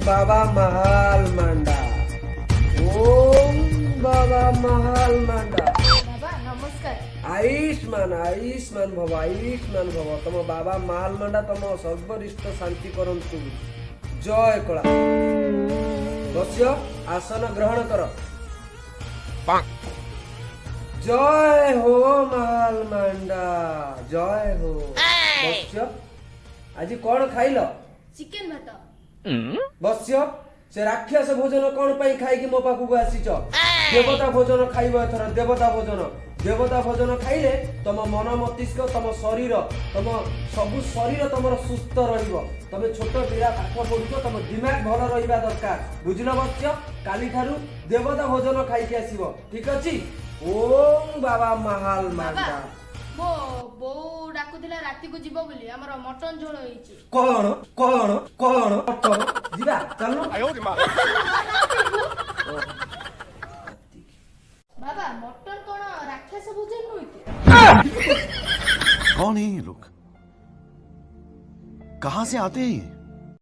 बाबा महाल मांडा। ओम बाबा महाल मांडा। बाबा नमस्कार। आयुष्मान आयुष्मान भव आयुष्मान भव। तम बाबा महाल मांडा तम सर्वरिष्ट शांति करंतु। जय कला। बस्य आसन ग्रहण कर। जय हो महाल मांडा जय हो। बस्य आज कौन खाइल? चिकेन भात। बस्य से राक्षस भोजन कौन पाई खाई मो पाखु आसीच? देवता भोजन खाइब एथर। देवता भोजन देवता भोजन खाइले तम मन मस्तिष्क तम शरीर तम सबु शरीर तमर सुस्थ रहिबो। तमे छोट पिला पाठ पढुछ तम दिमाग भल रहिबा दरकार। बुझिल बस्य? काली थारु देवता भोजन खाई के आसीबो। ठीक अछि? ओम बाबा महाल मांडा। मो बो डाकुथिला राती को जीवो बोली हमर मटन झोल होईची। कौन कौन कौन मटन जीवा चलो। बाबा मटन कोन राक्षस भोजन होईती? कौन है ये लोग? कहां से आते हैं ये?